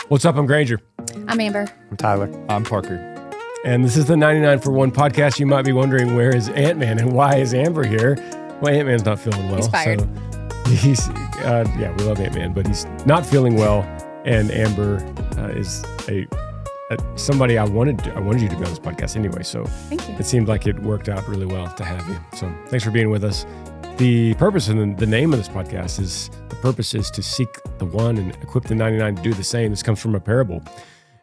What's up? I'm Granger. I'm Amber. I'm Tyler. I'm Parker. And this is the 99 for 1 podcast. You might be wondering, where is Ant-Man and why is Amber here? Well, Ant-Man's not feeling well. He's fired. So we love Ant-Man, but he's not feeling well. And Amber is somebody I wanted you to be on this podcast anyway. So Thank you. It seemed like it worked out really well to have you. So thanks for being with us. The purpose and the name of this podcast is to seek the one and equip the 99 to do the same. This comes from a parable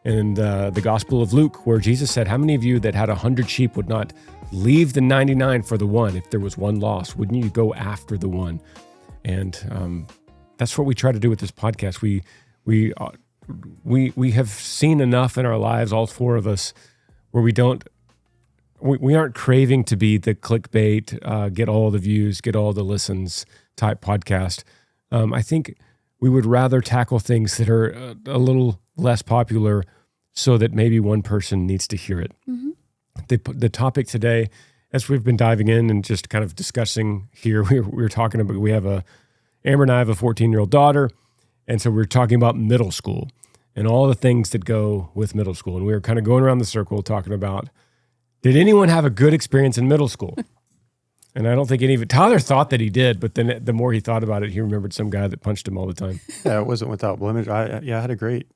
in the Gospel of Luke, where Jesus said, how many of you that had 100 sheep would not leave the 99 for the one? If there was one lost, wouldn't you go after the one? And that's what we try to do with this podcast. We have seen enough in our lives, all four of us, where we aren't craving to be the clickbait, get all the views, get all the listens type podcast. I think we would rather tackle things that are a little less popular so that maybe one person needs to hear it. Mm-hmm. The topic today, as we've been diving in and just kind of discussing here, we were talking about, Amber and I have a 14-year-old daughter, and so we're talking about middle school and all the things that go with middle school. And we were kind of going around the circle talking about, did anyone have a good experience in middle school? And I don't think Tyler thought that he did, but then the more he thought about it, he remembered some guy that punched him all the time. Yeah, it wasn't without blemish. I had a great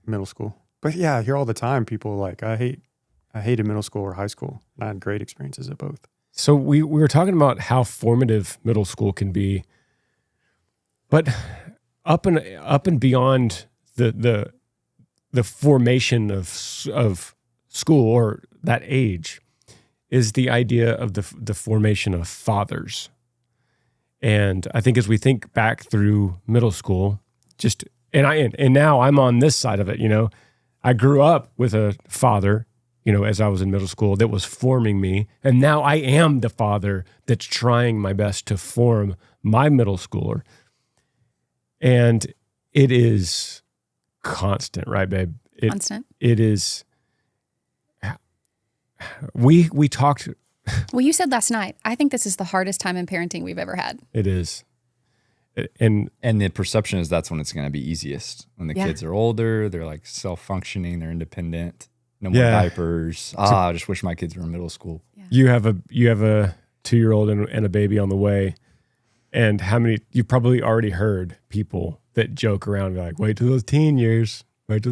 middle school. But yeah, I hear all the time people like, I hated middle school or high school. And I had great experiences at both. So we were talking about how formative middle school can be, but up and beyond the formation of school or that age is the idea of the formation of fathers. And I think as we think back through middle school, and now I'm on this side of it, I grew up with a father, as I was in middle school, that was forming me. And now I am the father that's trying my best to form my middle schooler. And it is constant, right, babe? Constant. It is. We talked. Well, you said last night, I think this is the hardest time in parenting we've ever had. It is. And the perception is that's when it's going to be easiest. When the kids are older, they're like self-functioning, they're independent, no more diapers. I just wish my kids were in middle school. Yeah. You have a 2-year-old and a baby on the way. And you've probably already heard people that joke around like, wait till those teen years. Like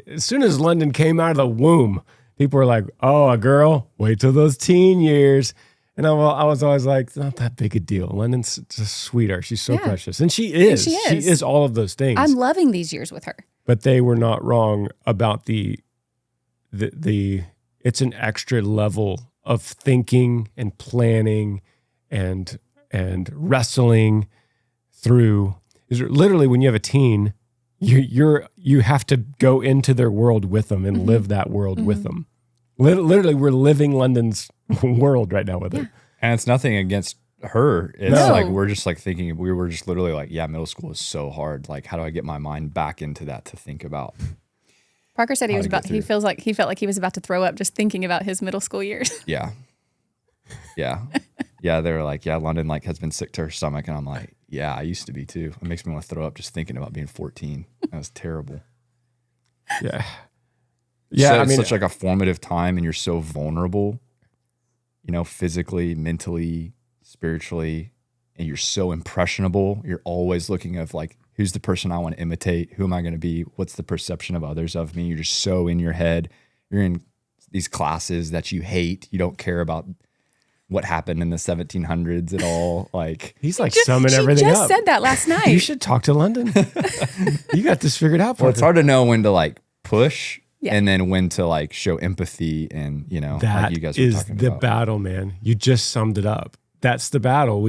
as soon as London came out of the womb, people were like, oh, a girl, wait till those teen years. And I was always like, it's not that big a deal. London's just a sweetheart. She's so precious. And she is. She is all of those things. I'm loving these years with her. But they were not wrong about the it's an extra level of thinking and planning and wrestling through. Is literally when you have a teen, you have to go into their world with them and live that world with them. Literally, we're living London's world right now with her. And it's nothing against her. It's like we're just like thinking. We were just literally like, yeah, middle school is so hard. Like, how do I get my mind back into that to think about? Parker said he felt like he was about to throw up just thinking about his middle school years. Yeah. They were like, yeah, London like has been sick to her stomach, and I'm like, yeah, I used to be too. It makes me want to throw up just thinking about being 14. That was terrible. Yeah. So it's such like a formative time, and you're so vulnerable, physically, mentally, spiritually, and you're so impressionable. You're always looking of like, who's the person I want to imitate? Who am I going to be? What's the perception of others of me? You're just so in your head. You're in these classes that you hate. You don't care about what happened in the 1700s at all. Like he's like summing everything up. She just said that last night. You should talk to London. You got this figured out. Well, it's hard to know when to like push and then when to like show empathy and, that like you guys were is talking the about. battle, man. You just summed it up. That's the battle.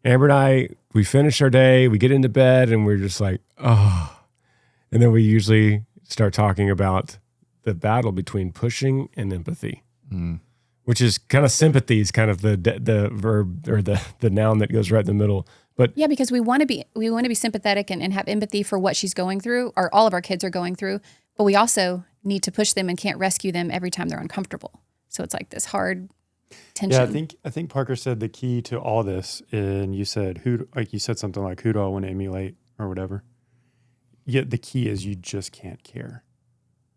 Amber and I, we finish our day, we get into bed and we're just like, oh. And then we usually start talking about the battle between pushing and empathy. Which is kind of sympathy is kind of the verb or the noun that goes right in the middle. But yeah, because we want to be sympathetic and have empathy for what she's going through, or all of our kids are going through. But we also need to push them and can't rescue them every time they're uncomfortable. So it's like this hard tension. Yeah, I think Parker said the key to all this, and you said who do I want to emulate or whatever. the key is you just can't care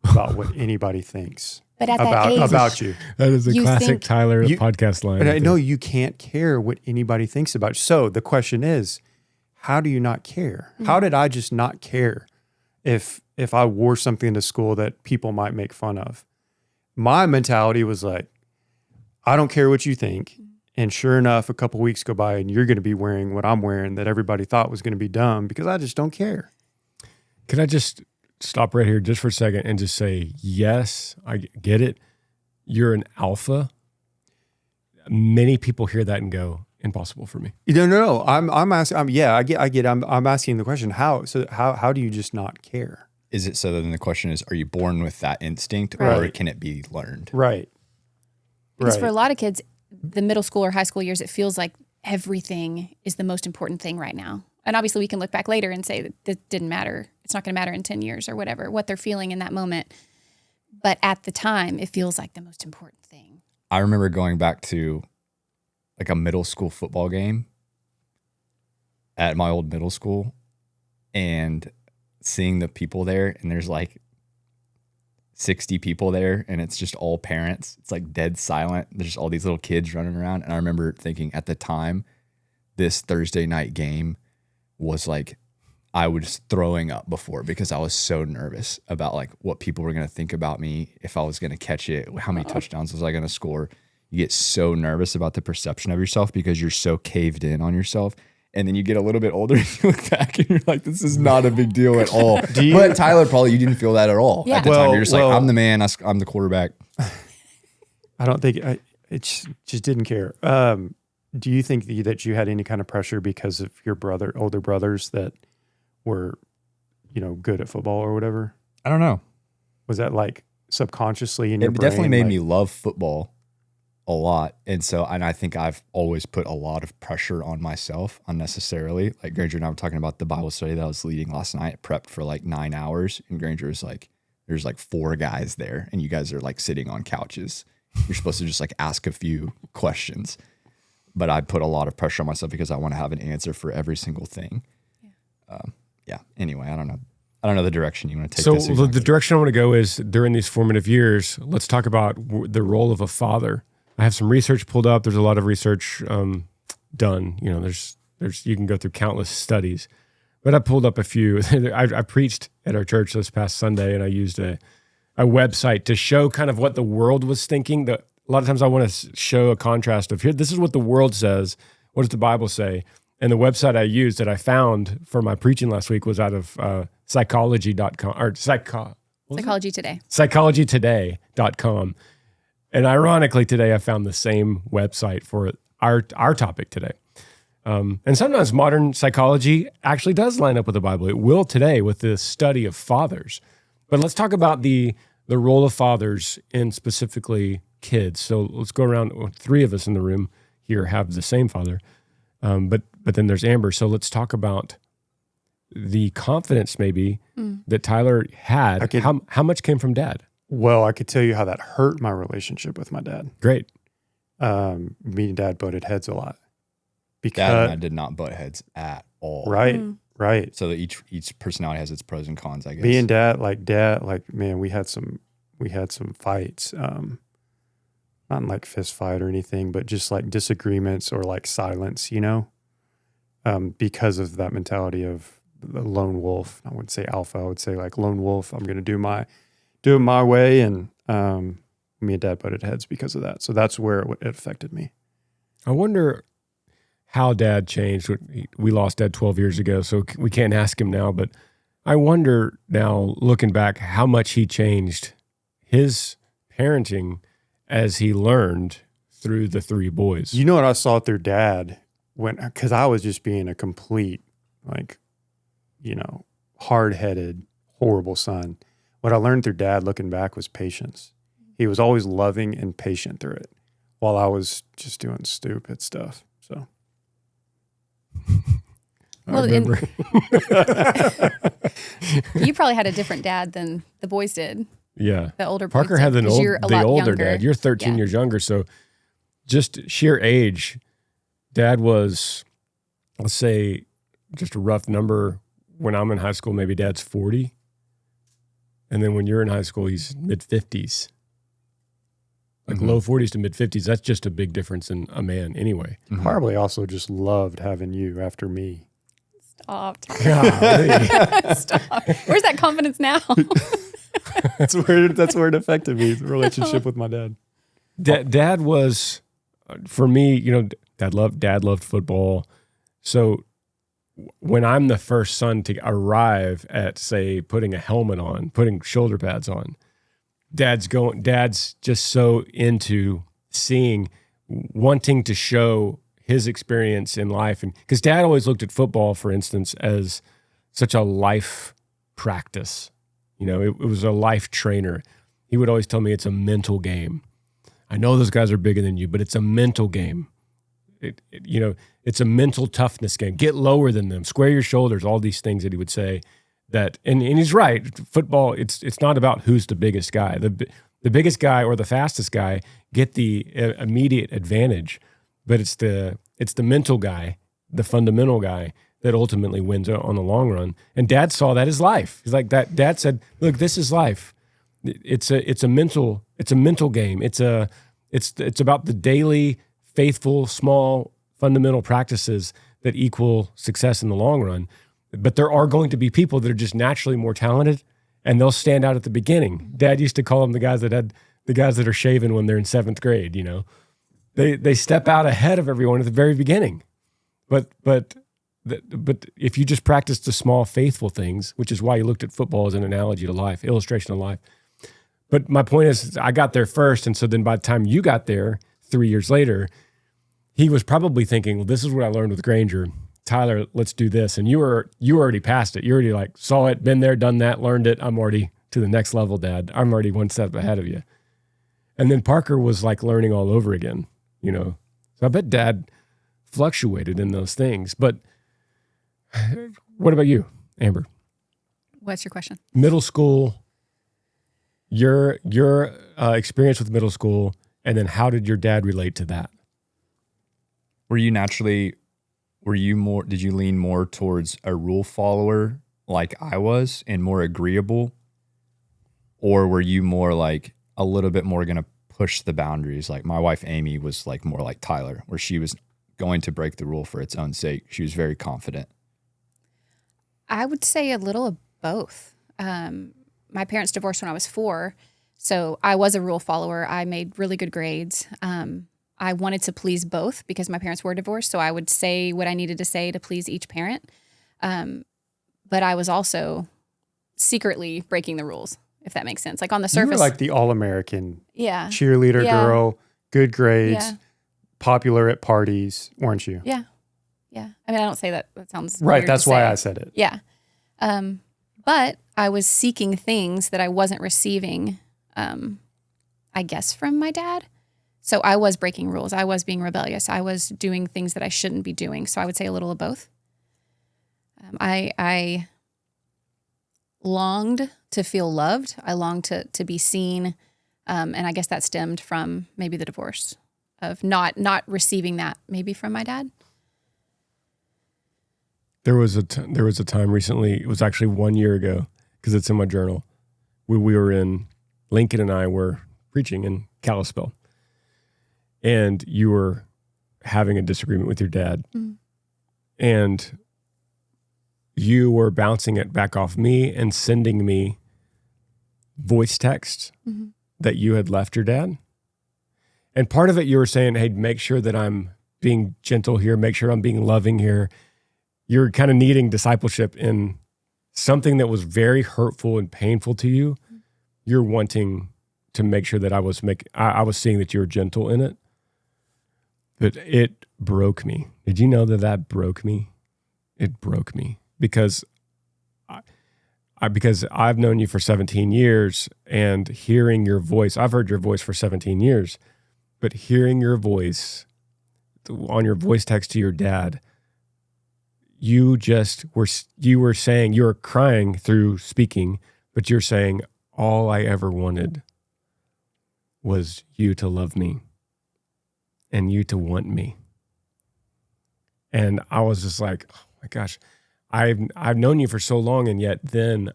about what anybody thinks but at that age, about you. That is a classic Tyler podcast line. And I know you can't care what anybody thinks about you. So the question is, how do you not care? Mm-hmm. How did I just not care if I wore something to school that people might make fun of? My mentality was like, I don't care what you think. And sure enough, a couple weeks go by and you're going to be wearing what I'm wearing that everybody thought was going to be dumb because I just don't care. Can I just stop right here just for a second and just say, yes, I get it. You're an alpha. Many people hear that and go, impossible for me. No. I'm asking. I get. I'm asking the question. How do you just not care? Is it so? Then the question is: are you born with that instinct, or can it be learned? Right. Because for a lot of kids, the middle school or high school years, it feels like everything is the most important thing right now. And obviously, we can look back later and say that this didn't matter. It's not going to matter in 10 years or whatever, what they're feeling in that moment. But at the time, it feels like the most important thing. I remember going back to like a middle school football game at my old middle school and seeing the people there, and there's like 60 people there, and it's just all parents. It's like dead silent. There's just all these little kids running around. And I remember thinking at the time, this Thursday night game was like, I was throwing up before because I was so nervous about like what people were going to think about me, if I was going to catch it, how many touchdowns was I going to score. You get so nervous about the perception of yourself because you're so caved in on yourself. And then you get a little bit older and you look back and you're like, this is not a big deal at all. But Tyler, probably you didn't feel that at all. Yeah. At the time, you're just like, I'm the man, I'm the quarterback. I don't think, it just didn't care. Do you think that you had any kind of pressure because of your older brothers that were, good at football or whatever? I don't know. Was that like subconsciously in your brain? It definitely made me love football a lot. And I think I've always put a lot of pressure on myself unnecessarily. Like Granger and I were talking about the Bible study that I was leading last night. I prepped for like 9 hours, and Granger was like, there's like 4 guys there and you guys are like sitting on couches. You're supposed to just like ask a few questions. But I put a lot of pressure on myself because I want to have an answer for every single thing. Anyway, I don't know the direction you want to take this. So the direction I want to go is during these formative years, let's talk about the role of a father. I have some research pulled up. There's a lot of research done. There's you can go through countless studies, but I pulled up a few. I preached at our church this past Sunday, and I used a website to show kind of what the world was thinking. A lot of times I want to show a contrast of here. This is what the world says. What does the Bible say? And the website I used that I found for my preaching last week was out of psychology.com or Psychology Today. Psychologytoday.com. And ironically, today I found the same website for our topic today. And sometimes modern psychology actually does line up with the Bible. It will today with the study of fathers. But let's talk about the role of fathers in specifically kids. So let's go around. 3 of us in the room here have the same father. But then there's Amber. So let's talk about the confidence maybe that Tyler had. How much came from dad? Well, I could tell you how that hurt my relationship with my dad. Great. Me and dad butted heads a lot. Dad and I did not butt heads at all. Right, right. So that each personality has its pros and cons, I guess. Me and dad, man, we had some fights. Not like fist fight or anything, but just like disagreements or like silence, because of that mentality of the lone wolf. I wouldn't say alpha. I would say like lone wolf. I'm going to do it my way. And me and dad butted heads because of that. So that's where it affected me. I wonder how dad changed. We lost dad 12 years ago, so we can't ask him now. But I wonder now, looking back, how much he changed his parenting as he learned through the 3 boys. You know what I saw through dad because I was just being a complete, hard-headed, horrible son. What I learned through dad looking back was patience. He was always loving and patient through it while I was just doing stupid stuff. So. Well, you probably had a different dad than the boys did. Yeah. The older Parker boys had did, the older dad. You're 13 years younger. So just sheer age, dad was, let's say, just a rough number, when I'm in high school, maybe dad's 40. And then when you're in high school, he's mid 50s. Like low 40s to mid 50s. That's just a big difference in a man anyway. Probably also just loved having you after me. Stop. Golly. Stop. Where's that confidence now? That's where it affected me, the relationship with my dad. Dad was, for me, you know, dad loved football. So when I'm the first son to arrive at, say, putting a helmet on, putting shoulder pads on, Dad's just so into wanting to show his experience in life. And because Dad always looked at football, for instance, as such a life practice. You know, it was a life trainer. He would always tell me it's a mental game. I know those guys are bigger than you, but it's a mental game. It's a mental toughness game. Get lower than them, square your shoulders, all these things that he would say. And he's right. Football, it's not about who's the biggest guy. The biggest guy or the fastest guy get the immediate advantage, but it's the mental guy, the fundamental guy that ultimately wins on the long run. And Dad saw that as life. He's like that. Dad said, "Look, this is life. It's a mental game. It's about the daily, faithful, small, fundamental practices that equal success in the long run." But there are going to be people that are just naturally more talented, and they'll stand out at the beginning. Dad used to call them the guys that are shaven when they're in 7th grade. You know, they step out ahead of everyone at the very beginning. But if you just practice the small, faithful things, which is why you looked at football as an analogy to life, illustration of life. But my point is, I got there first, and so then by the time you got there 3 years later, he was probably thinking, well, this is what I learned with Granger. Tyler, let's do this. And you were already past it. You already like saw it, been there, done that, learned it. I'm already to the next level, Dad. I'm already one step ahead of you. And then Parker was like learning all over again, you know. So I bet Dad fluctuated in those things. But what about you, Amber? What's your question? Middle school, your experience with middle school, and then how did your dad relate to that? Did you lean more towards a rule follower like I was and more agreeable? Or were you more like a little bit more going to push the boundaries? Like my wife, Amy, was like more like Tyler, where she was going to break the rule for its own sake. She was very confident. I would say a little of both. My parents divorced when I was 4, so I was a rule follower. I made really good grades. I wanted to please both because my parents were divorced, so I would say what I needed to say to please each parent. But I was also secretly breaking the rules, if that makes sense. Like on the surface. You were like the all-American cheerleader Yeah. girl, good grades, Yeah. popular at parties, weren't you? Yeah. Yeah. I mean, I don't say that. That sounds Right. weird That's to why say. I said it. Yeah. But I was seeking things that I wasn't receiving, I guess, from my dad. So I was breaking rules. I was being rebellious. I was doing things that I shouldn't be doing. So I would say a little of both. I longed to feel loved. I longed to be seen. And I guess that stemmed from maybe the divorce of not receiving that maybe from my dad. There was a time recently, it was actually 1 year ago, because it's in my journal. We were Lincoln and I were preaching in Kalispell. And you were having a disagreement with your dad. Mm-hmm. And you were bouncing it back off me and sending me voice texts that you had left your dad. And part of it you were saying, hey, make sure that I'm being gentle here, make sure I'm being loving here. You're kind of needing discipleship in something that was very hurtful and painful to you. You're wanting to make sure that I was seeing that you were gentle in it. But it broke me. Did you know that broke me? It broke me because because I've known you for 17 years and hearing your voice, I've heard your voice for 17 years, but hearing your voice on your voice text to your dad, you were saying, you were crying through speaking, but you're saying, all I ever wanted was you to love me and you to want me. And I was just like, oh my gosh, I've known you for so long, and yet then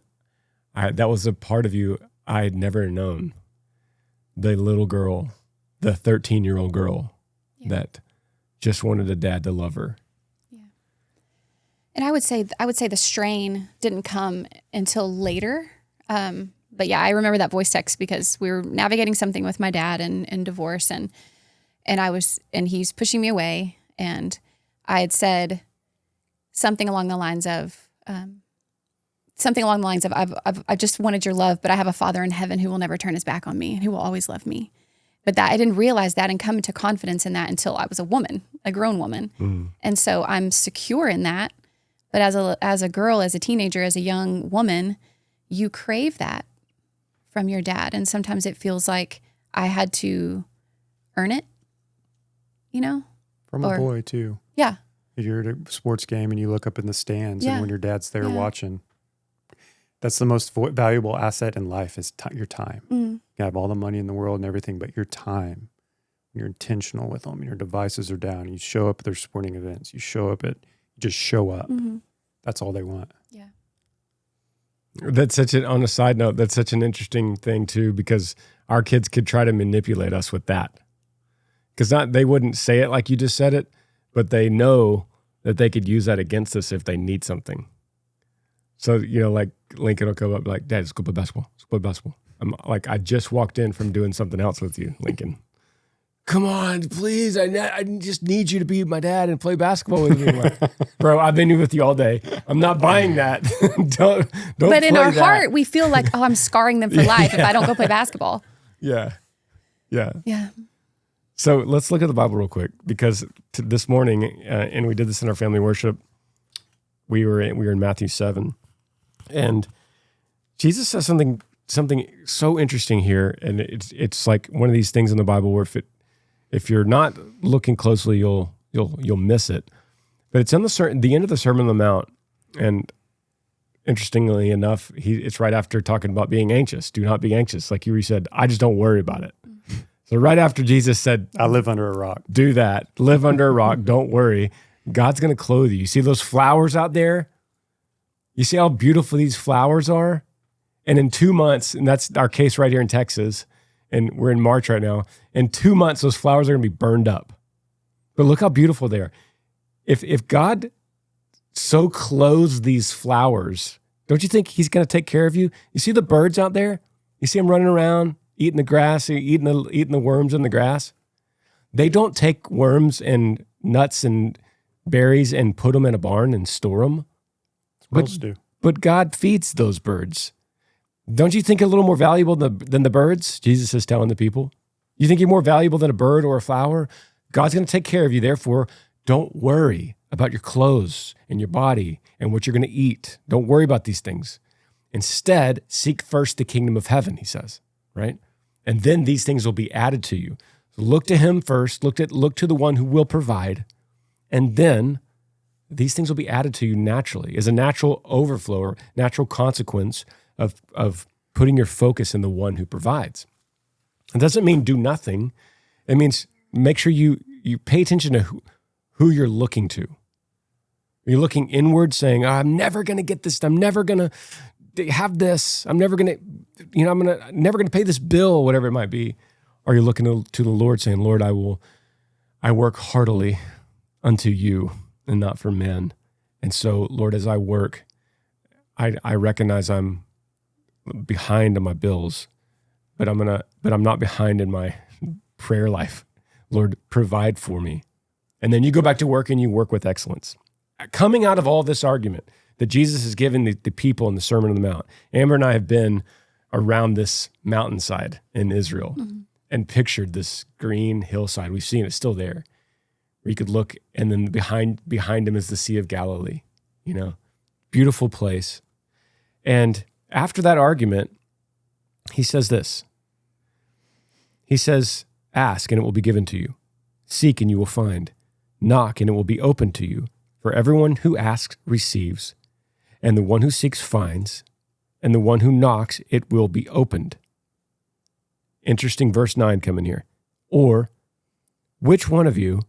that was a part of you I had never known. The little girl, the 13-year-old girl that just wanted a dad to love her. Yeah. And I would say the strain didn't come until later. But yeah, I remember that voice text because we were navigating something with my dad and divorce, and he's pushing me away, and I had said something along the lines of I just wanted your love, but I have a Father in heaven who will never turn his back on me and who will always love me. But that I didn't realize that and come into confidence in that until I was a woman, a grown woman. Mm. And so I'm secure in that. But as a girl, as a teenager, as a young woman, you crave that from your dad. And sometimes it feels like I had to earn it, From a boy too. Yeah. If you're at a sports game and you look up in the stands and when your dad's there watching, that's the most valuable asset in life is your time. Mm. You have all the money in the world and everything, but your time, you're intentional with them, and your devices are down. You show up at their sporting events. You show up you just show up. Mm-hmm. That's all they want. Yeah. On a side note, that's such an interesting thing too, because our kids could try to manipulate us with that. Because they wouldn't say it like you just said it, but they know that they could use that against us if they need something. So, like Lincoln will come up like, Dad, let's go play basketball. Let's play basketball. I'm like, I just walked in from doing something else with you, Lincoln. Come on, please. I just need you to be my dad and play basketball with me. I'm like, bro, I've been with you all day. I'm not buying that. don't. But in our heart, we feel like, oh, I'm scarring them for life if I don't go play basketball. Yeah. Yeah. Yeah. So let's look at the Bible real quick, because this morning, and we did this in our family worship, we were in Matthew 7, and Jesus says something so interesting here, and it's like one of these things in the Bible where if you're not looking closely, you'll miss it. But it's on the end of the Sermon on the Mount, and interestingly enough, it's right after talking about being anxious. Do not be anxious, like you said. I just don't worry about it. So right after Jesus said, I live under a rock. Do that. Live under a rock. Don't worry. God's going to clothe you. You see those flowers out there? You see how beautiful these flowers are? And in 2 months, and that's our case right here in Texas, and we're in March right now, in 2 months, those flowers are going to be burned up. But look how beautiful they are. If God so clothes these flowers, don't you think he's going to take care of you? You see the birds out there? You see them running around, eating the grass, eating the worms in the grass? They don't take worms and nuts and berries and put them in a barn and store them. But God feeds those birds. Don't you think a little more valuable than the birds? Jesus is telling the people. You think you're more valuable than a bird or a flower? God's going to take care of you. Therefore, don't worry about your clothes and your body and what you're going to eat. Don't worry about these things. Instead, seek first the kingdom of heaven, he says, right? And then these things will be added to you. So look to him first. Look to the one who will provide. And then these things will be added to you naturally as a natural overflow or natural consequence of putting your focus in the one who provides. It doesn't mean do nothing. It means make sure you pay attention to who you're looking to. You're looking inward saying, I'm never going to get this. I'm never going to have this. I'm never going to, I'm never going to pay this bill, whatever it might be. Or you're looking to the Lord saying, Lord, I work heartily unto you and not for men. And so, Lord, as I work, I recognize I'm behind on my bills, but I'm not behind in my prayer life. Lord, provide for me. And then you go back to work and you work with excellence. Coming out of all this argument that Jesus has given the people in the Sermon on the Mount, Amber and I have been around this mountainside in Israel and pictured this green hillside. We've seen it still there, where you could look, and then behind him is the Sea of Galilee, beautiful place. And after that argument, he says this. He says, ask and it will be given to you. Seek and you will find. Knock and it will be opened to you. For everyone who asks receives, and the one who seeks finds, and the one who knocks it will be opened. Interesting verse 9 coming here. Or, which one of you,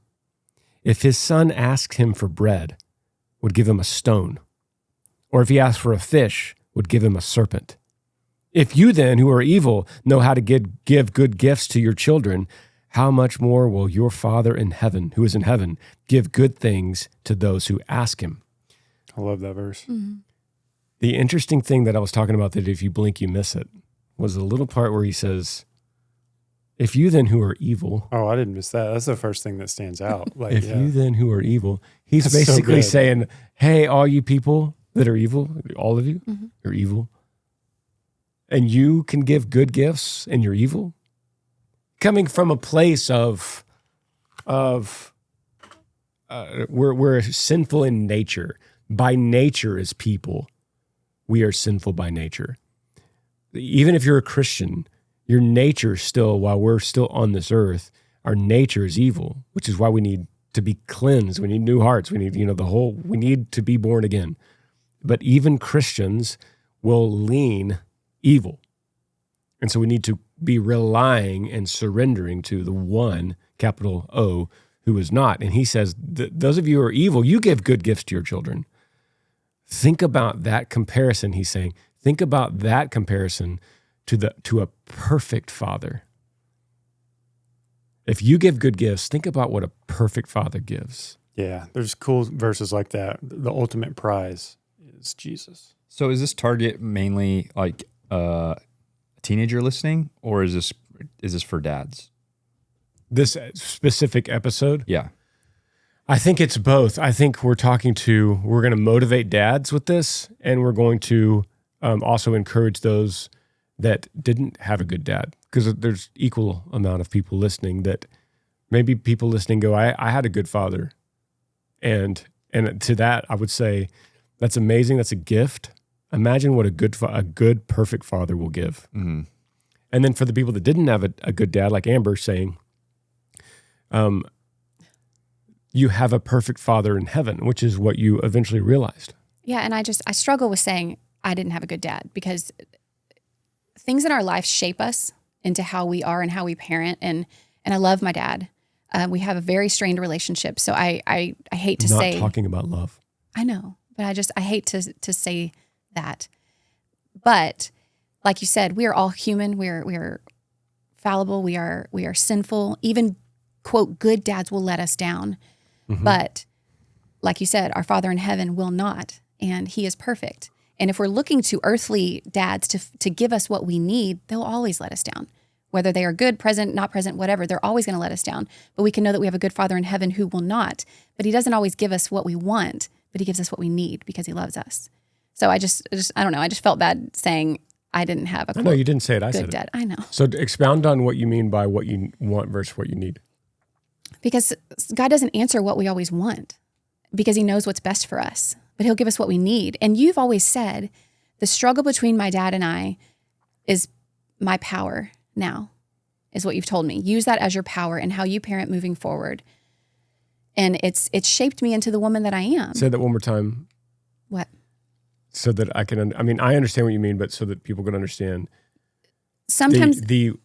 if his son asks him for bread, would give him a stone? Or if he asked for a fish, would give him a serpent? If you then, who are evil, know how to give good gifts to your children, how much more will your Father in heaven, who is in heaven, give good things to those who ask him? I love that verse. Mm-hmm. The interesting thing that I was talking about, that if you blink, you miss it, was the little part where he says, if you then who are evil. Oh, I didn't miss that. That's the first thing that stands out. Like, If you then who are evil, he's That's so basically good. saying, hey, all you people that are evil, all of you are evil, and you can give good gifts and you're evil, coming from a place of we're sinful in nature. By nature as people, we are sinful by nature. Even if you're a Christian, your nature still, while we're still on this earth, our nature is evil, which is why we need to be cleansed. We need new hearts. We need, we need to be born again. But even Christians will lean evil. And so we need to be relying and surrendering to the one, capital O, who is not. And he says, those of you who are evil, you give good gifts to your children. Think about that comparison, he's saying. Think about that comparison to a perfect father. If you give good gifts, think about what a perfect father gives. Yeah, there's cool verses like that. The ultimate prize is Jesus. So is this target mainly like a teenager listening, or is this for dads? This specific episode? Yeah. I think it's both. I think we're going to motivate dads with this, and we're going to also encourage those that didn't have a good dad, because there's equal amount of people listening that maybe people listening go, I had a good father. And to that, I would say, that's amazing. That's a gift. Imagine what a good, perfect father will give. Mm-hmm. And then for the people that didn't have a good dad, like Amber saying, you have a perfect father in heaven, which is what you eventually realized. Yeah, and I struggle with saying I didn't have a good dad, because things in our life shape us into how we are and how we parent. And I love my dad. We have a very strained relationship. So I hate to say. Not talking about love. I know, but I hate to say that. But like you said, we are all human. We are fallible. We are sinful. Even, quote, good dads will let us down. Mm-hmm. But like you said, our Father in heaven will not, and he is perfect. And if we're looking to earthly dads to give us what we need, they'll always let us down. Whether they are good, present, not present, whatever, they're always going to let us down. But we can know that we have a good Father in heaven who will not. But he doesn't always give us what we want, but he gives us what we need because he loves us. So I just I don't know. I just felt bad saying I didn't have a No, you didn't say it. I said good dad. I know. So expound on what you mean by what you want versus what you need. Because God doesn't answer what we always want, because he knows what's best for us, but he'll give us what we need. And you've always said the struggle between my dad and I is my power now, is what you've told me. Use that as your power and how you parent moving forward. And it's shaped me into the woman that I am. Say that one more time. What? So that I can, I understand what you mean, but so that people can understand. Sometimes the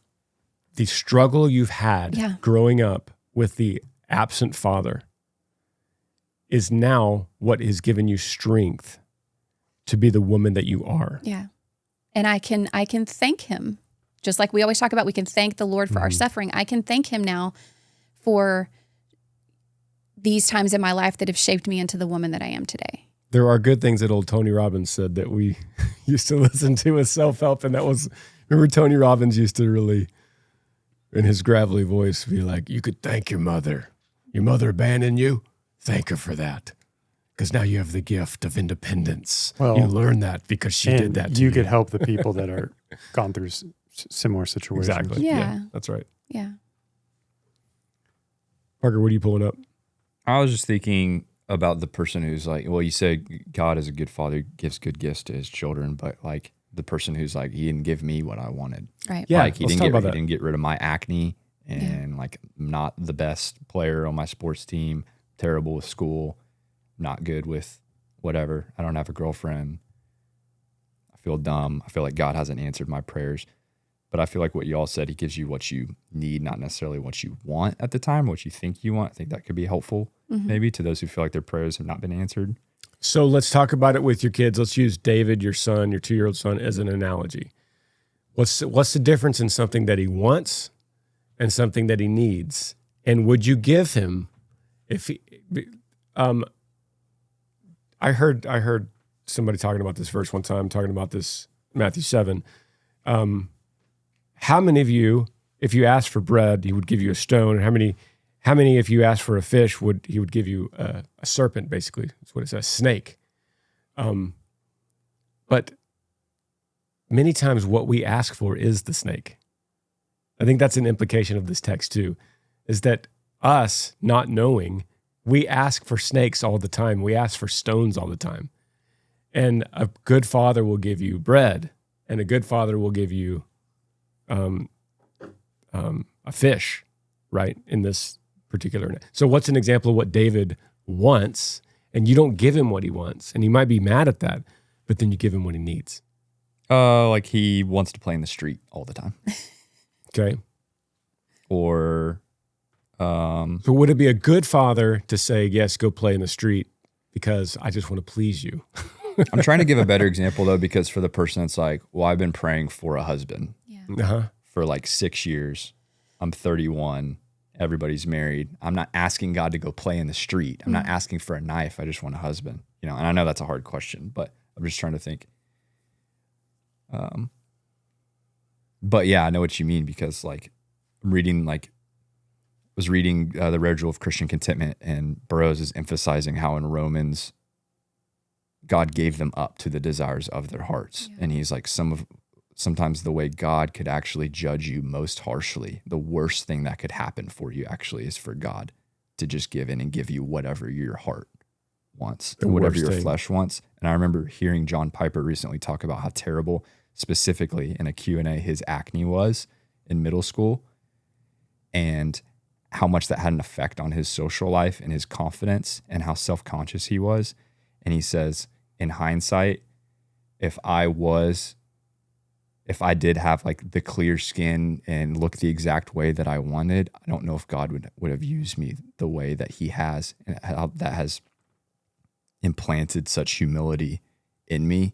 struggle you've had growing up with the absent father is now what has given you strength to be the woman that you are. Yeah. And I can thank him. Just like we always talk about, we can thank the Lord for our suffering. I can thank him now for these times in my life that have shaped me into the woman that I am today. There are good things that old Tony Robbins said that we used to listen to with self-help. And that was, remember Tony Robbins used to really, in his gravelly voice, be like, you could thank your mother. Your mother abandoned you. Thank her for that. Because now you have the gift of independence. Well, you learned that because she did that to you. You could help the people that are gone through similar situations. Exactly. Yeah. That's right. Yeah. Parker, what are you pulling up? I was just thinking about the person who's like, well, you said God is a good father, gives good gifts to his children, but like the person who's like, he didn't give me what I wanted. Right. Yeah. Like he didn't get rid of my acne, and like not the best player on my sports team, terrible with school, not good with whatever. I don't have a girlfriend. I feel dumb. I feel like God hasn't answered my prayers. But I feel like what you all said, he gives you what you need, not necessarily what you want at the time, what you think you want. I think that could be helpful maybe to those who feel like their prayers have not been answered. So let's talk about it with your kids. Let's use David, your son, your 2-year-old son, as an analogy. What's the difference in something that he wants and something that he needs? And would you give him, if he, I heard somebody talking about this verse one time, talking about this Matthew 7. How many of you, if you asked for bread, he would give you a stone? And how many, if you asked for a fish, he would give you a serpent, basically. That's what it says, snake. But many times what we ask for is the snake. I think that's an implication of this text too, is that us not knowing, we ask for snakes all the time. We ask for stones all the time. And a good father will give you bread, and a good father will give you a fish, right, in this particular. So what's an example of what David wants, and you don't give him what he wants, and he might be mad at that, but then you give him what he needs. Like he wants to play in the street all the time. Okay. Or so would it be a good father to say, yes, go play in the street because I just want to please you? I'm trying to give a better example though, because for the person it's like, well, I've been praying for a husband for like 6 years. I'm 31. Everybody's married. I'm not asking God to go play in the street. I'm not asking for a knife. I just want a husband. And I know that's a hard question, but I'm just trying to think. But yeah, I know what you mean, because like I'm reading, was reading the Rare Jewel of Christian Contentment, and Burroughs is emphasizing how in Romans, God gave them up to the desires of their hearts. Yeah. And he's like, sometimes the way God could actually judge you most harshly, the worst thing that could happen for you actually is for God to just give in and give you whatever your heart wants, and whatever your flesh wants. And I remember hearing John Piper recently talk about how terrible, specifically in a Q&A, his acne was in middle school, and how much that had an effect on his social life and his confidence and how self-conscious he was. And he says, in hindsight, if I did have like the clear skin and look the exact way that I wanted, I don't know if God would have used me the way that he has, and how that has implanted such humility in me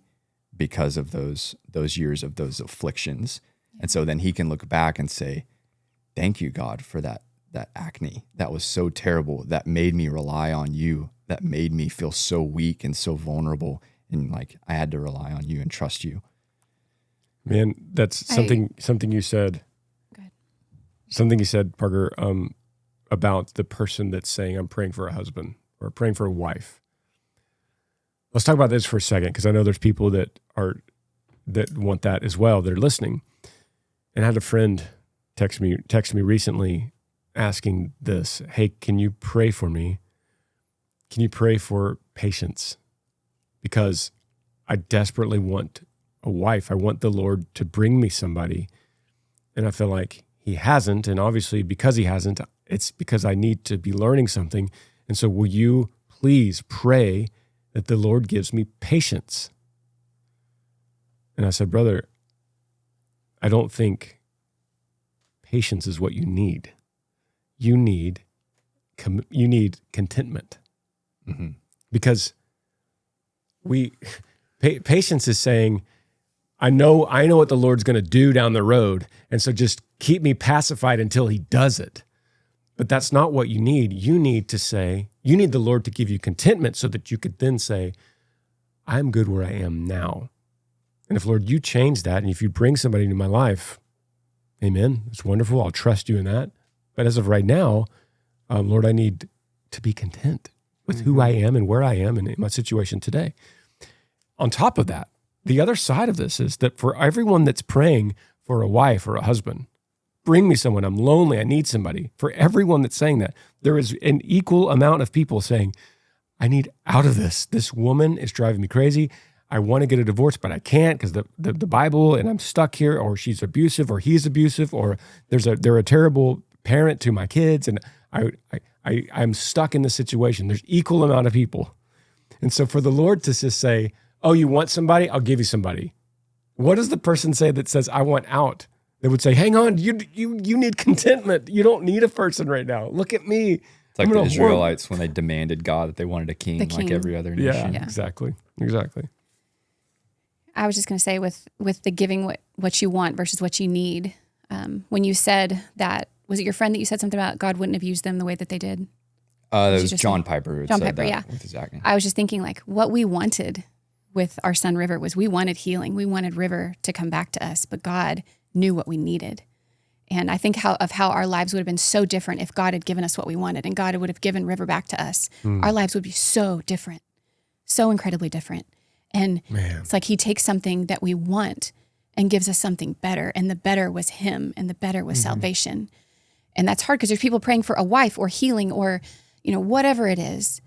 because of those years of those afflictions. And so then he can look back and say, thank you, God, for that acne. That was so terrible. That made me rely on you. That made me feel so weak and so vulnerable. And like, I had to rely on you and trust you. Man, that's something you said. Go ahead. Something you said, Parker, about the person that's saying, I'm praying for a husband or praying for a wife. Let's talk about this for a second, because I know there's people that want that as well, that are listening. And I had a friend text me recently asking this, hey, can you pray for me? Can you pray for patience? Because I desperately want a wife. I want the Lord to bring me somebody. And I feel like he hasn't. And obviously because he hasn't, it's because I need to be learning something. And so will you please pray that the Lord gives me patience? And I said, brother, I don't think patience is what you need. You need contentment. Mm-hmm. Because patience is saying, I know what the Lord's going to do down the road, and so just keep me pacified until he does it. But that's not what you need. You need the Lord to give you contentment so that you could then say, I'm good where I am now. And if, Lord, you change that, and if you bring somebody into my life, amen, it's wonderful. I'll trust you in that. But as of right now, Lord, I need to be content with who I am and where I am and in my situation today. On top of that, the other side of this is that for everyone that's praying for a wife or a husband, bring me someone, I'm lonely, I need somebody. For everyone that's saying that, there is an equal amount of people saying, I need out of this. This woman is driving me crazy. I want to get a divorce, but I can't because the Bible, and I'm stuck here, or she's abusive, or he's abusive, or they're a terrible parent to my kids, and I'm stuck in this situation. There's equal amount of people. And so for the Lord to just say, oh, you want somebody? I'll give you somebody. What does the person say that says, I want out? They would say, hang on, you need contentment. You don't need a person right now. Look at me. It's like the Israelites when they demanded God that they wanted a king, like every other nation. Yeah, exactly. I was just going to say with the giving what you want versus what you need. When you said that, was it your friend that you said something about God wouldn't have used them the way that they did? It was John Piper. John Piper, yeah. With his acting. I was just thinking like what we wanted with our son River was we wanted healing. We wanted River to come back to us, but God knew what we needed. And I think how our lives would have been so different if God had given us what we wanted and God would have given River back to us. Our lives would be so different, so incredibly different. And it's like he takes something that we want and gives us something better. And the better was him and the better was salvation. And that's hard because there's people praying for a wife or healing or, whatever it is.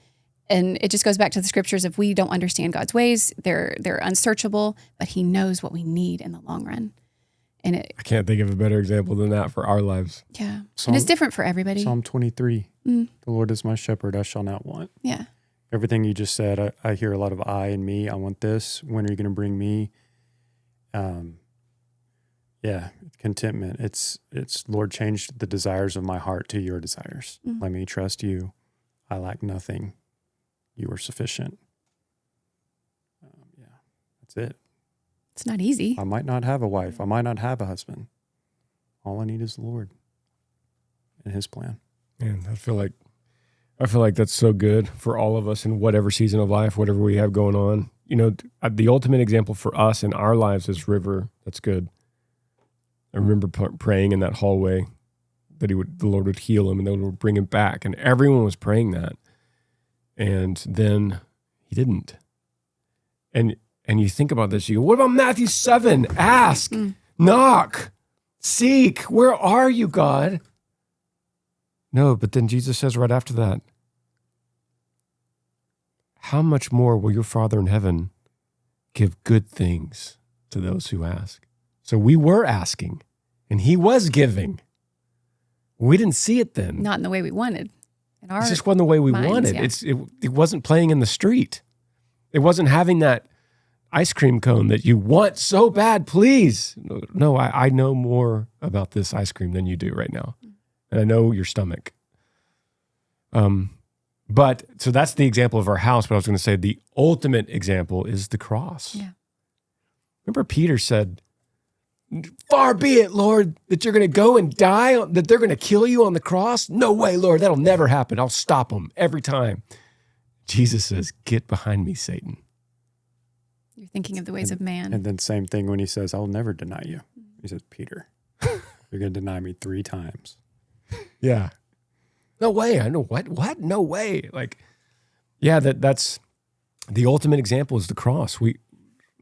And it just goes back to the scriptures. If we don't understand God's ways, they're unsearchable, but he knows what we need in the long run. And I can't think of a better example than that for our lives. Yeah. And it's different for everybody. Psalm 23, the Lord is my shepherd, I shall not want. Yeah. Everything you just said, I hear a lot of I and me. I want this. When are you going to bring me? Contentment. It's Lord, change the desires of my heart to your desires. Let me trust you. I lack nothing. You are sufficient. That's it. It's not easy. I might not have a wife. I might not have a husband. All I need is the Lord and his plan. Man, I feel like that's so good for all of us in whatever season of life, whatever we have going on. The ultimate example for us in our lives is River. That's good. I remember praying in that hallway that the Lord would heal him and the Lord would bring him back. And everyone was praying that. And then he didn't. And you think about this, you go, what about Matthew 7? Ask, knock, seek. Where are you, God? No, but then Jesus says right after that, how much more will your Father in heaven give good things to those who ask? So we were asking, and he was giving. We didn't see it then. Not in the way we wanted. It just wasn't the way we wanted. Yeah. It wasn't playing in the street. It wasn't having that ice cream cone that you want so bad, please. No, I know more about this ice cream than you do right now. And I know your stomach. But so that's the example of our house. But I was going to say the ultimate example is the cross. Yeah. Remember Peter said, far be it, Lord, that you're going to go and die, that they're going to kill you on the cross. No way, Lord, that'll never happen. I'll stop them every time. Jesus says, get behind me, Satan. You're thinking of the ways of man. And then same thing when he says, I'll never deny you. He says, Peter, you're going to deny me 3 times. Yeah. No way. I know what? No way. That's the ultimate example is the cross.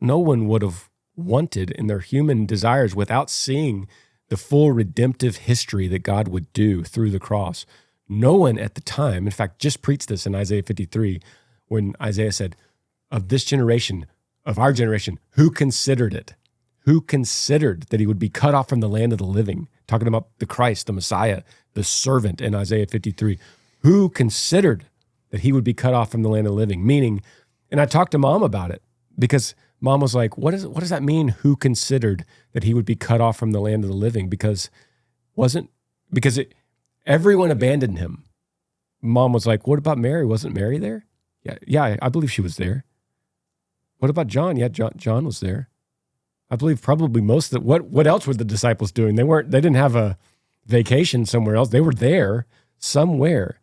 No one would have wanted in their human desires without seeing the full redemptive history that God would do through the cross. No one at the time, in fact, just preached this in Isaiah 53, when Isaiah said, of this generation, of our generation, who considered it? Who considered that he would be cut off from the land of the living? Talking about the Christ, the Messiah, the servant in Isaiah 53. Who considered that he would be cut off from the land of the living? Meaning, and I talked to Mom about it because Mom was like, what does that mean? Who considered that he would be cut off from the land of the living? Because everyone abandoned him. Mom was like, what about Mary? Wasn't Mary there? Yeah, I believe she was there. What about John? Yeah, John was there. I believe probably most of what else were the disciples doing? They didn't have a vacation somewhere else. They were there somewhere.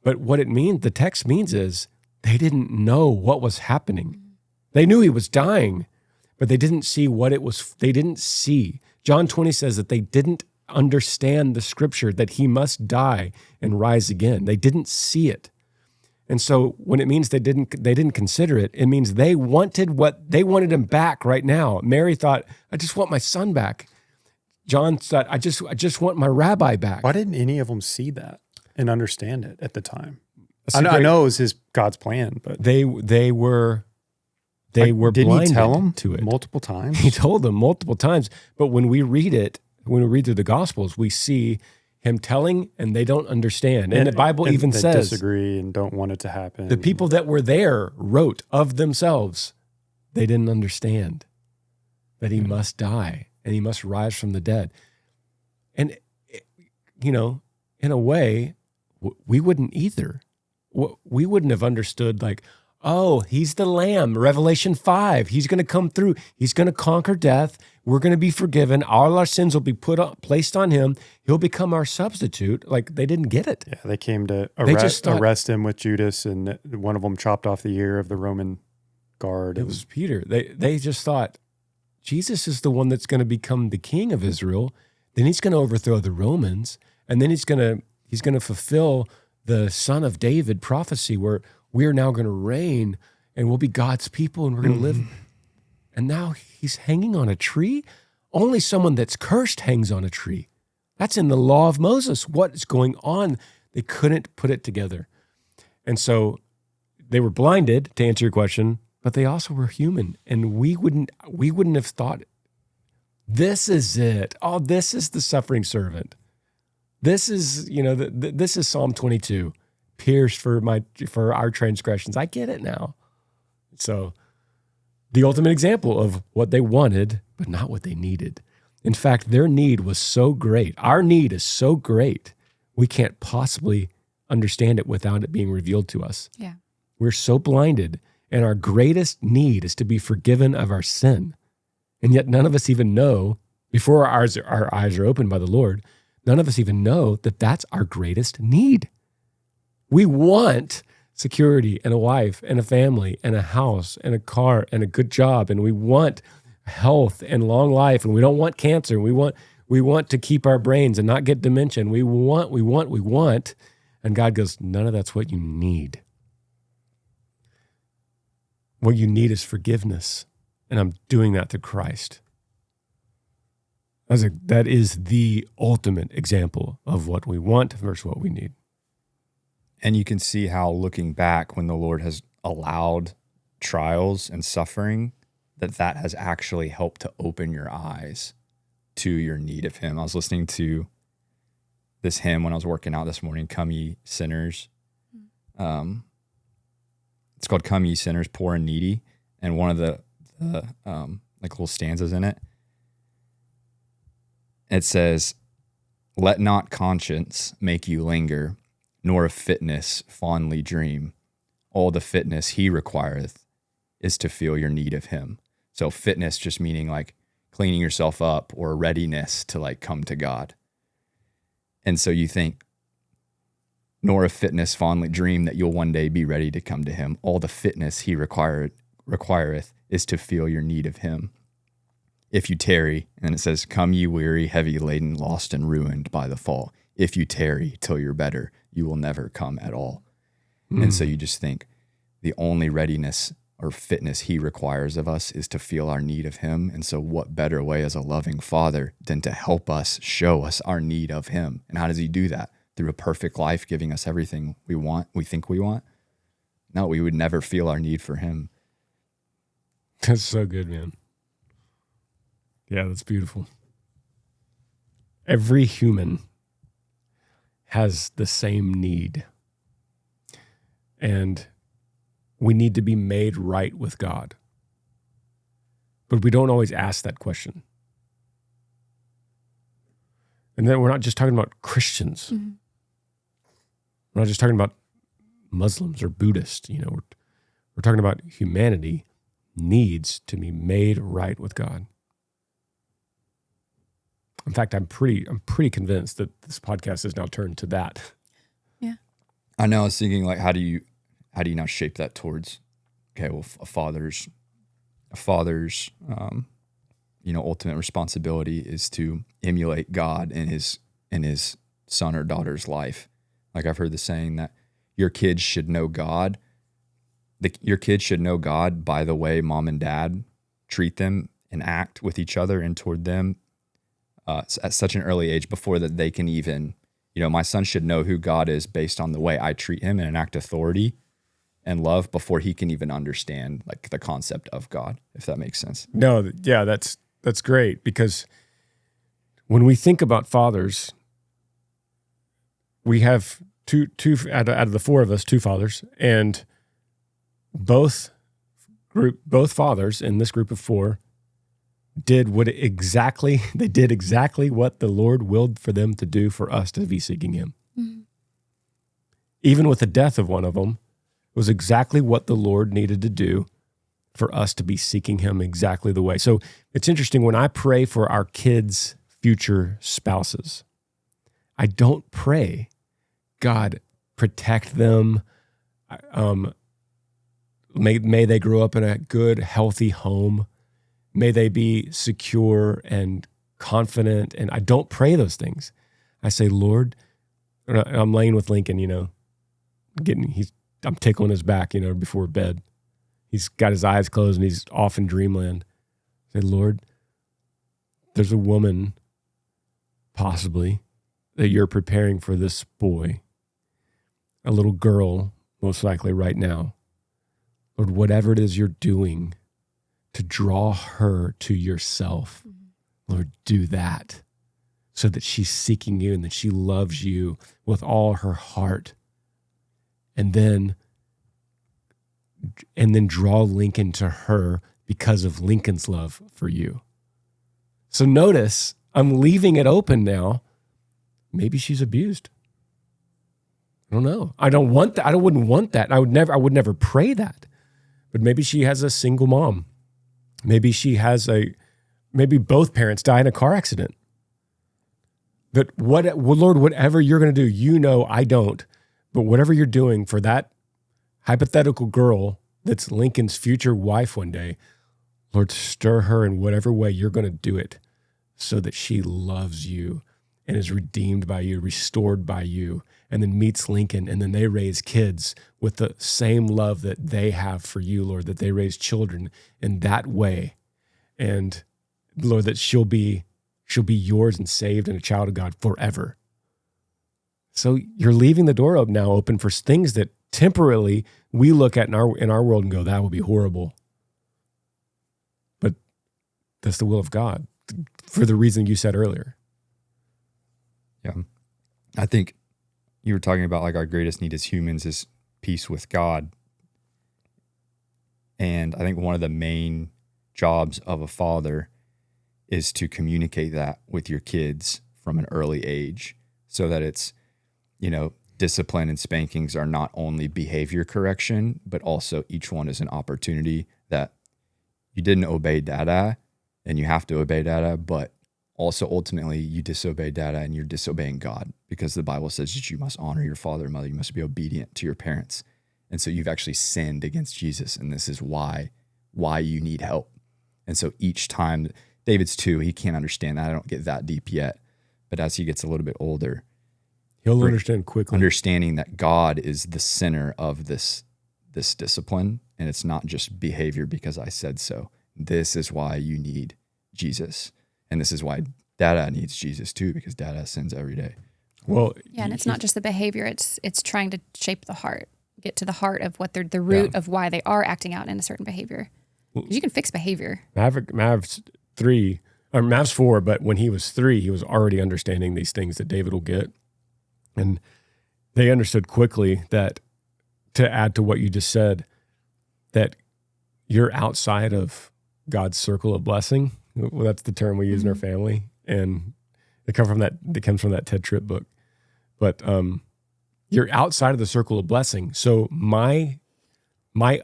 But what the text means is they didn't know what was happening. They knew he was dying, but they didn't see what it was. They didn't see. John 20 says that they didn't understand the scripture that he must die and rise again. They didn't see it. And so when it means they didn't consider it, it means they wanted him back right now. Mary thought, I just want my son back. John thought, I just want my rabbi back. Why didn't any of them see that and understand it at the time? I know it was God's plan, but they were didn't blinded he tell them to it multiple times. He told them multiple times. But when we read through the Gospels, we see him telling, and they don't understand. And the Bible even they says, disagree and don't want it to happen. The people that were there wrote of themselves, they didn't understand that he must die and he must rise from the dead. And, in a way, we wouldn't either. We wouldn't have understood like, oh, he's the Lamb, Revelation 5. He's going to come through. He's going to conquer death. We're going to be forgiven. All our sins will be placed on him. He'll become our substitute. Like, they didn't get it. Yeah, they came to arrest him with Judas, and one of them chopped off the ear of the Roman guard. It was Peter. They just thought, Jesus is the one that's going to become the king of Israel. Then he's going to overthrow the Romans, and then he's going to fulfill the Son of David prophecy where we are now going to reign and we'll be God's people and we're going to live. And now he's hanging on a tree. Only someone that's cursed hangs on a tree. That's in the law of Moses. What is going on? They couldn't put it together. And so they were blinded, to answer your question, but they also were human. And we wouldn't have thought, this is it. Oh, this is the suffering servant. This is, this is Psalm 22. Pierced for our transgressions. I get it now. So the ultimate example of what they wanted, but not what they needed. In fact, their need was so great. Our need is so great, we can't possibly understand it without it being revealed to us. Yeah. We're so blinded, and our greatest need is to be forgiven of our sin. And yet none of us even know, before our eyes are opened by the Lord, none of us even know that that's our greatest need. We want security and a wife and a family and a house and a car and a good job, and we want health and long life, and we don't want cancer. We want to keep our brains and not get dementia. And we want, and God goes, none of that's what you need. What you need is forgiveness, and I'm doing that through Christ. That is the ultimate example of what we want versus what we need. And you can see how, looking back, when the Lord has allowed trials and suffering, that has actually helped to open your eyes to your need of him. I was listening to this hymn when I was working out this morning, Come Ye Sinners. It's called Come Ye Sinners, Poor and Needy. And one of the little stanzas in it, it says, let not conscience make you linger, nor of fitness fondly dream. All the fitness he requireth is to feel your need of him. So fitness just meaning like cleaning yourself up or readiness to like come to God. And so you think, nor of fitness fondly dream that you'll one day be ready to come to him. All the fitness he requireth is to feel your need of him. If you tarry, and it says, come ye weary, heavy laden, lost and ruined by the fall. If you tarry till you're better, you will never come at all. And so you just think the only readiness or fitness he requires of us is to feel our need of him. And so what better way as a loving father than to help us, show us our need of him? And how does he do that? Through a perfect life, giving us everything we want, we think we want? No, we would never feel our need for him. That's so good, man. Yeah, that's beautiful. Every human has the same need. And we need to be made right with God. But we don't always ask that question. And then we're not just talking about Christians. Mm-hmm. We're not just talking about Muslims or Buddhists. We're talking about humanity needs to be made right with God. In fact, I'm pretty convinced that this podcast has now turned to that. Yeah. I know. I was thinking, like, how do you now shape that towards? Okay, well, a father's, ultimate responsibility is to emulate God in his son or daughter's life. Like I've heard the saying that your kids should know God. Your kids should know God by the way mom and dad treat them and act with each other and toward them at such an early age, before that they can even, my son should know who God is based on the way I treat him and enact authority and love before he can even understand like the concept of God, if that makes sense. No, yeah, that's great, because when we think about fathers, we have two out of the four of us, two fathers, and both fathers in this group of four did exactly what the Lord willed for them to do, for us to be seeking him. Mm-hmm. even with the death of one of them, it was exactly what the Lord needed to do for us to be seeking him exactly the way. So it's interesting, when I pray for our kids' future spouses, I don't pray, God, protect them. May they grow up in a good, healthy home. May they be secure and confident. And I don't pray those things. I say, Lord, I'm laying with Lincoln, I'm tickling his back, before bed. He's got his eyes closed and he's off in dreamland. I say, Lord, there's a woman possibly that you're preparing for this boy, a little girl, most likely right now. Lord, whatever it is you're doing to draw her to yourself, Lord, do that so that she's seeking you and that she loves you with all her heart. And then draw Lincoln to her because of Lincoln's love for you. So notice, I'm leaving it open now. Maybe she's abused. I don't know. I don't want that. I wouldn't want that. I would never pray that. But maybe she has a single mom. Maybe maybe both parents die in a car accident. But Lord, whatever you're going to do, I don't. But whatever you're doing for that hypothetical girl that's Lincoln's future wife one day, Lord, stir her in whatever way you're going to do it so that she loves you and is redeemed by you, restored by you, and then meets Lincoln, and then they raise kids with the same love that they have for you, Lord, that they raise children in that way. And Lord, that she'll be yours and saved and a child of God forever. So you're leaving the door now open for things that temporarily we look at in our world and go, that would be horrible. But that's the will of God for the reason you said earlier. Yeah. I think you were talking about our greatest need as humans is peace with God. And I think one of the main jobs of a father is to communicate that with your kids from an early age so that it's, discipline and spankings are not only behavior correction, but also each one is an opportunity that you didn't obey dada and you have to obey dada, but also ultimately you disobey dada and you're disobeying God because the Bible says that you must honor your father and mother. You must be obedient to your parents. And so you've actually sinned against Jesus. And this is why you need help. And so each time, David's 2, he can't understand that. I don't get that deep yet. But as he gets a little bit older, he'll understand quickly. Understanding that God is the center of this discipline, and it's not just behavior because I said so. This is why you need Jesus. And this is why dada needs Jesus too, because dada sins every day. Well, yeah, and it's not just the behavior, it's trying to shape the heart, get to the heart of what they're the root of why they are acting out in a certain behavior. Because you can fix behavior. Mav's 4, but when he was 3, he was already understanding these things that David will get. And they understood quickly that, to add to what you just said, that you're outside of God's circle of blessing. Well, that's the term we use in our family. And it comes from that Ted Tripp book. But you're outside of the circle of blessing. So my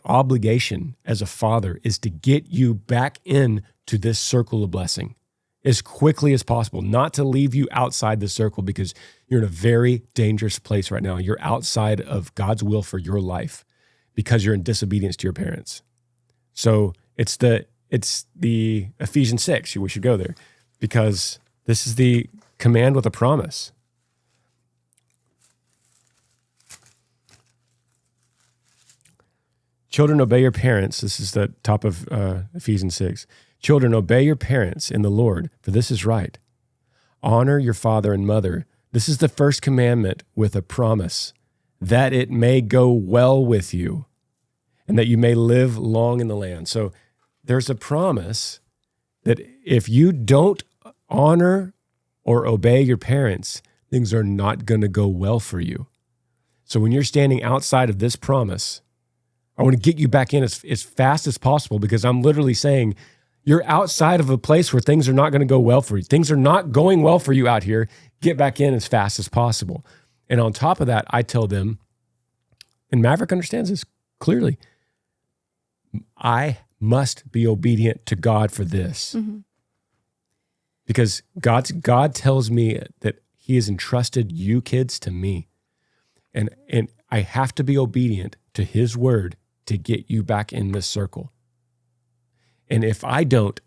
obligation as a father is to get you back into this circle of blessing as quickly as possible, not to leave you outside the circle, because you're in a very dangerous place right now. You're outside of God's will for your life because you're in disobedience to your parents. So it's the Ephesians 6. We should go there because this is the command with a promise. Children, obey your parents. This is the top of Ephesians 6. Children, obey your parents in the Lord, for this is right. Honor your father and mother. This is the first commandment with a promise, that it may go well with you and that you may live long in the land. So there's a promise that if you don't honor or obey your parents, things are not going to go well for you. So when you're standing outside of this promise, I want to get you back in as fast as possible, because I'm literally saying you're outside of a place where things are not going to go well for you. Things are not going well for you out here. Get back in as fast as possible. And on top of that, I tell them, And Maverick understands this clearly. I must be obedient to God for this. Mm-hmm. Because God tells me that he has entrusted you kids to me. And I have to be obedient to his word to get you back in this circle. And if I don't,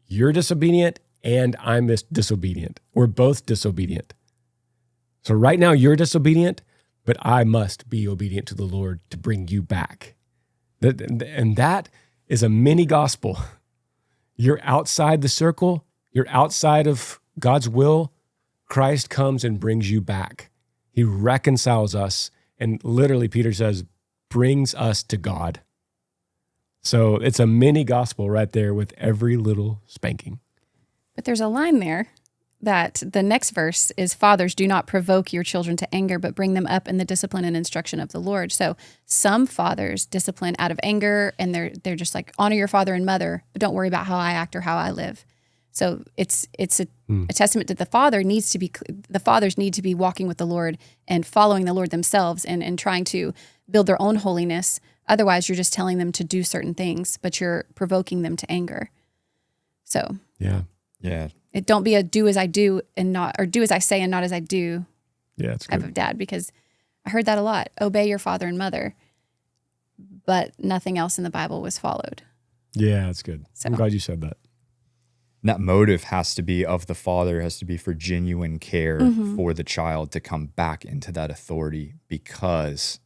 you're disobedient and I'm disobedient. We're both disobedient. So right now you're disobedient, but I must be obedient to the Lord to bring you back. And that is a mini gospel. You're outside the circle. You're outside of God's will. Christ comes and brings you back. He reconciles us. And literally, Peter says, brings us to God. So it's a mini gospel right there with every little spanking. But there's a line there that the next verse is, fathers, do not provoke your children to anger, but bring them up in the discipline and instruction of the Lord. So some fathers discipline out of anger, and they're just like, honor your father and mother, but don't worry about how I act or how I live. So it's a testament that the fathers need to be walking with the Lord and following the Lord themselves and trying to build their own holiness. Otherwise, you're just telling them to do certain things, but you're provoking them to anger. So yeah. It don't be a do as I do and not, or do as I say and not as I do. Yeah, it's type good. of dad, because I heard that a lot. Obey your father and mother, but nothing else in the Bible was followed. Yeah, that's good. So. I'm glad you said that. That motive has to be of the father, has to be for genuine care for the child to come back into that authority because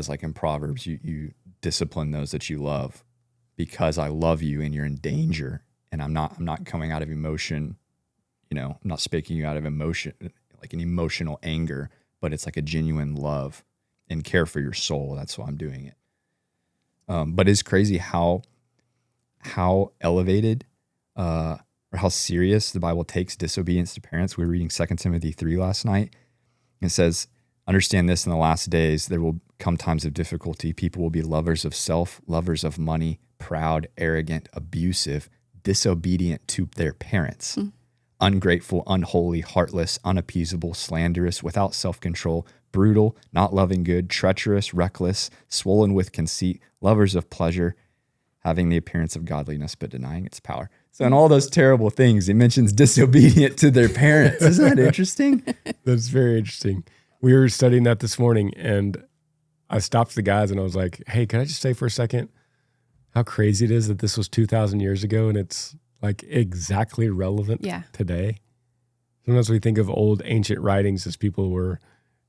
like in Proverbs, you discipline those that you love because I love you and you're in danger. And I'm not coming out of emotion, I'm not speaking you out of emotion, like an emotional anger, but it's like a genuine love and care for your soul. That's why I'm doing it. But it's crazy how elevated or how serious the Bible takes disobedience to parents. We were reading 2 Timothy 3 last night. It says, understand this, in the last days, there will come times of difficulty. People will be lovers of self, lovers of money, proud, arrogant, abusive, disobedient to their parents, ungrateful, unholy, heartless, unappeasable, slanderous, without self-control, brutal, not loving good, treacherous, reckless, swollen with conceit, lovers of pleasure, having the appearance of godliness, but denying its power. So in all those terrible things, it mentions disobedient to their parents. Isn't that interesting? That's very interesting. We were studying that this morning, and I stopped the guys and I was like, hey, can I just say for a second how crazy it is that this was 2,000 years ago and it's like exactly relevant today? Sometimes we think of old ancient writings as people were,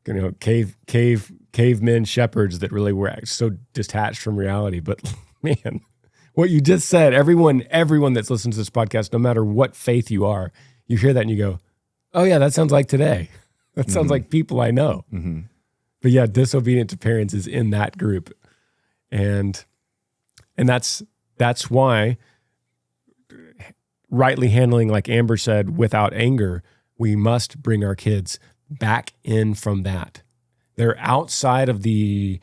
cavemen shepherds that really were so detached from reality. But man, what you just said, everyone that's listened to this podcast, no matter what faith you are, you hear that and you go, oh yeah, that sounds like today. That sounds like people I know. Mm-hmm. But yeah, disobedient to parents is in that group. And that's why rightly handling, like Amber said, without anger, we must bring our kids back in from that. They're outside of the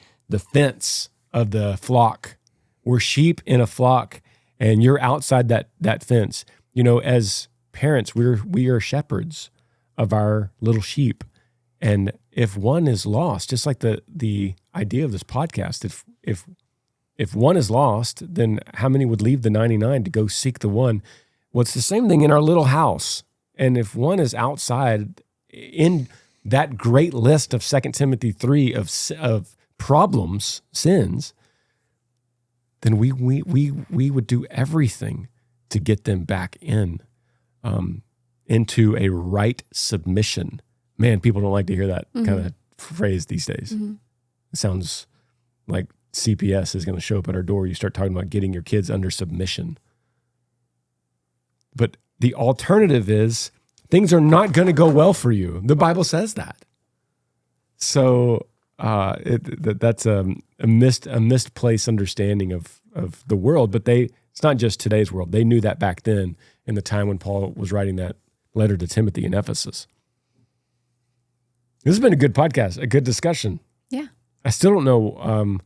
fence of the flock. We're sheep in a flock, and you're outside that fence. As parents, we are shepherds of our little sheep. And if one is lost, just like the idea of this podcast, if one is lost, then how many would leave the 99 to go seek the one? Well, it's the same thing in our little house. And if one is outside in that great list of 2 Timothy 3 of problems, sins, then we would do everything to get them back into a right submission. Man, people don't like to hear that kind of phrase these days. Mm-hmm. It sounds like CPS is going to show up at our door. You start talking about getting your kids under submission. But the alternative is things are not going to go well for you. The Bible says that. So that's a misplaced understanding of the world. But it's not just today's world. They knew that back then in the time when Paul was writing that letter to Timothy in Ephesus. This has been a good podcast, a good discussion. Yeah. I still don't know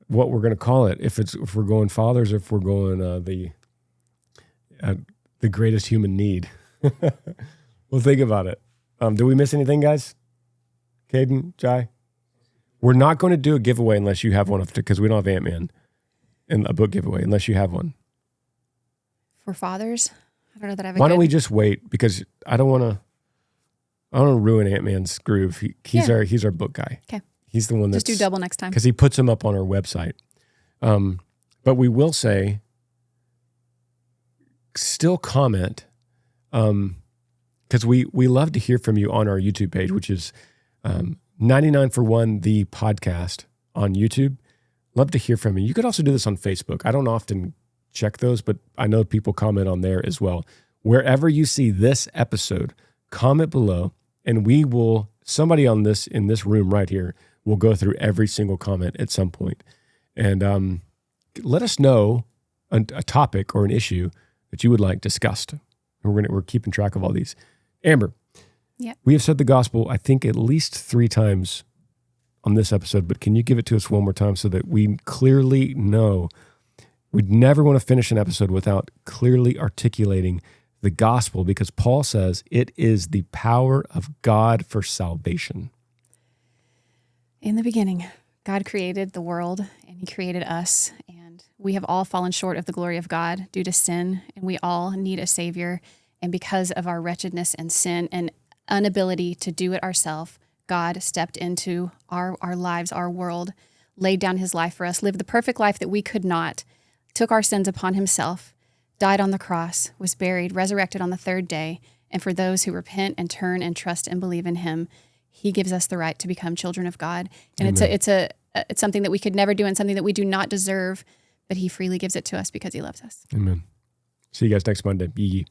what we're going to call it. If we're going fathers, or if we're going the greatest human need. We'll think about it. Did we miss anything, guys? Caden, Jai? We're not going to do a giveaway unless you have one, because we don't have Ant-Man and a book giveaway unless you have one. For fathers, I don't know that I have. Why don't we just wait? Because I don't want to ruin Ant-Man's groove. He's our book guy. Okay. He's the one that's just do double next time because he puts them up on our website. But we will say, still comment, because we love to hear from you on our YouTube page, which is 99 for 1 the podcast on YouTube. Love to hear from you. You could also do this on Facebook. I don't often check those, but I know people comment on there as well. Wherever you see this episode, comment below, and we will, somebody in this room right here will go through every single comment at some point. And let us know a topic or an issue that you would like discussed. We're keeping track of all these. Amber, we have said the gospel, I think, at least 3 times on this episode, but can you give it to us one more time so that we clearly know? We'd never want to finish an episode without clearly articulating the gospel, because Paul says it is the power of God for salvation. In the beginning, God created the world and he created us, and we have all fallen short of the glory of God due to sin, and we all need a savior. And because of our wretchedness and sin and inability to do it ourselves, God stepped into our lives, our world, laid down his life for us, lived the perfect life that we could not, took our sins upon himself, died on the cross, was buried, resurrected on the 3rd day. And for those who repent and turn and trust and believe in him, he gives us the right to become children of God. And Amen. it's something that we could never do and something that we do not deserve, but he freely gives it to us because he loves us. Amen. See you guys next Monday. Yee.